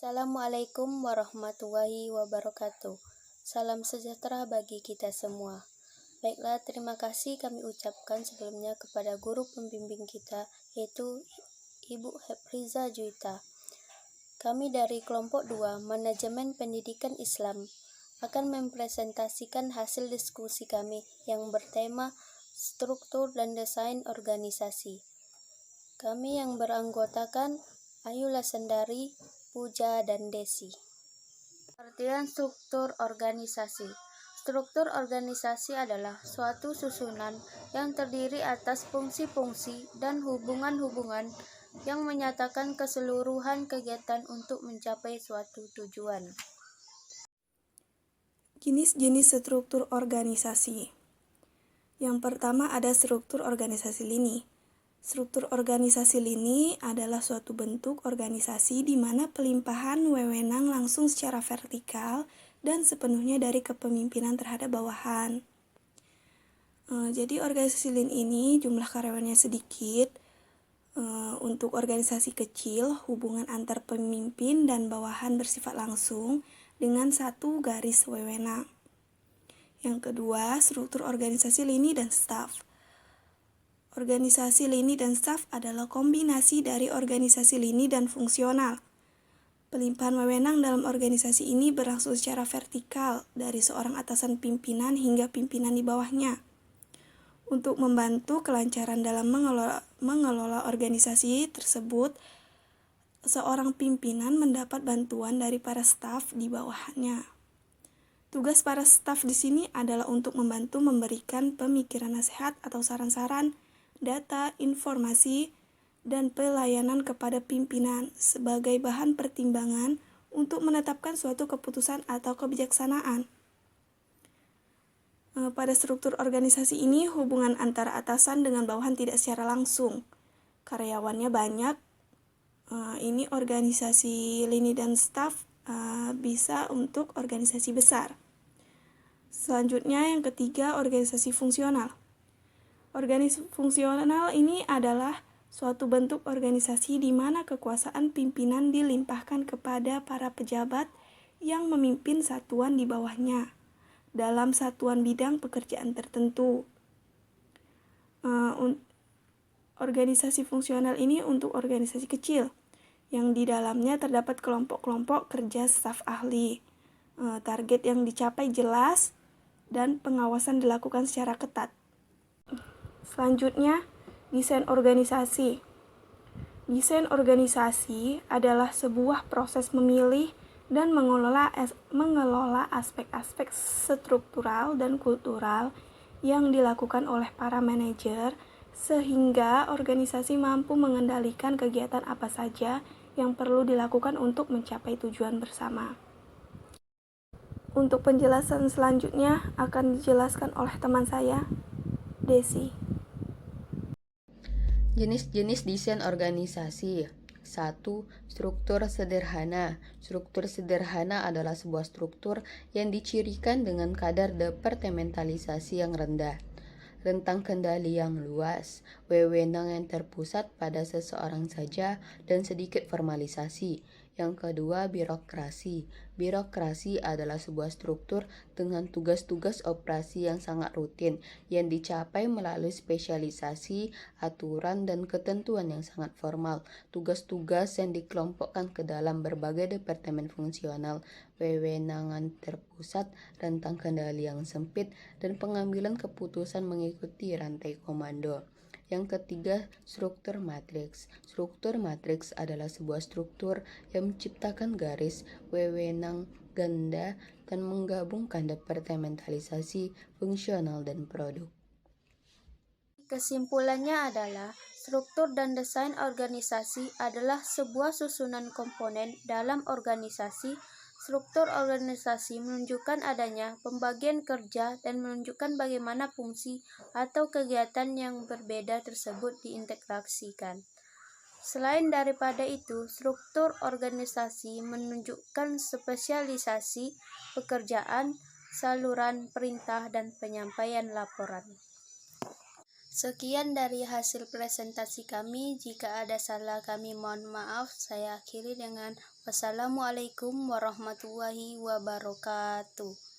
Assalamualaikum warahmatullahi wabarakatuh. Salam sejahtera bagi kita semua. Baiklah, terima kasih kami ucapkan sebelumnya kepada guru pembimbing kita, yaitu Ibu Hepriza Juwita. Kami dari kelompok 2 Manajemen Pendidikan Islam akan mempresentasikan hasil diskusi kami yang bertema struktur dan desain organisasi. Kami yang beranggotakan Ayu Lasendari, Puja, dan Desi. Pengertian struktur organisasi. Struktur organisasi adalah suatu susunan yang terdiri atas fungsi-fungsi dan hubungan-hubungan yang menyatakan keseluruhan kegiatan untuk mencapai suatu tujuan. Jenis-jenis struktur organisasi. Yang pertama ada struktur organisasi lini. Struktur organisasi lini adalah suatu bentuk organisasi di mana pelimpahan wewenang langsung secara vertikal dan sepenuhnya dari kepemimpinan terhadap bawahan. Jadi organisasi lini ini jumlah karyawannya sedikit. Untuk organisasi kecil, hubungan antar pemimpin dan bawahan bersifat langsung dengan satu garis wewenang. Yang kedua, struktur organisasi lini dan staf. Organisasi lini dan staf adalah kombinasi dari organisasi lini dan fungsional. Pelimpahan wewenang dalam organisasi ini berlangsung secara vertikal dari seorang atasan pimpinan hingga pimpinan di bawahnya. Untuk membantu kelancaran dalam mengelola organisasi tersebut, seorang pimpinan mendapat bantuan dari para staf di bawahnya. Tugas para staf di sini adalah untuk membantu memberikan pemikiran nasihat atau saran-saran, data, informasi, dan pelayanan kepada pimpinan sebagai bahan pertimbangan untuk menetapkan suatu keputusan atau kebijaksanaan. Pada struktur organisasi ini, hubungan antara atasan dengan bawahan tidak secara langsung. Karyawannya banyak. Ini organisasi lini dan staf bisa untuk organisasi besar. Selanjutnya yang ketiga, organisasi fungsional. Organisasi fungsional ini adalah suatu bentuk organisasi di mana kekuasaan pimpinan dilimpahkan kepada para pejabat yang memimpin satuan di bawahnya dalam satuan bidang pekerjaan tertentu. Organisasi fungsional ini untuk organisasi kecil yang di dalamnya terdapat kelompok-kelompok kerja staf ahli. Target yang dicapai jelas dan pengawasan dilakukan secara ketat. Selanjutnya, desain organisasi. Desain organisasi adalah sebuah proses memilih dan mengelola aspek-aspek struktural dan kultural yang dilakukan oleh para manajer sehingga organisasi mampu mengendalikan kegiatan apa saja yang perlu dilakukan untuk mencapai tujuan bersama. Untuk penjelasan selanjutnya akan dijelaskan oleh teman saya, Desi. Jenis-jenis desain organisasi. 1. Struktur sederhana. Struktur sederhana adalah sebuah struktur yang dicirikan dengan kadar departementalisasi yang rendah, rentang kendali yang luas, wewenang yang terpusat pada seseorang saja, dan sedikit formalisasi. Yang kedua, birokrasi. Birokrasi adalah sebuah struktur dengan tugas-tugas operasi yang sangat rutin yang dicapai melalui spesialisasi, aturan, dan ketentuan yang sangat formal. Tugas-tugas yang dikelompokkan ke dalam berbagai departemen fungsional, wewenangan terpusat, rentang kendali yang sempit, dan pengambilan keputusan mengikuti rantai komando. Yang ketiga, struktur matriks. Struktur matriks adalah sebuah struktur yang menciptakan garis wewenang ganda dan menggabungkan departementalisasi, fungsional, dan produk. Kesimpulannya adalah struktur dan desain organisasi adalah sebuah susunan komponen dalam organisasi. Struktur organisasi menunjukkan adanya pembagian kerja dan menunjukkan bagaimana fungsi atau kegiatan yang berbeda tersebut diintegrasikan. Selain daripada itu, struktur organisasi menunjukkan spesialisasi pekerjaan, saluran perintah, dan penyampaian laporan. Sekian dari hasil presentasi kami. Jika ada salah kami mohon maaf. Saya akhiri dengan Wassalamualaikum warahmatullahi wabarakatuh.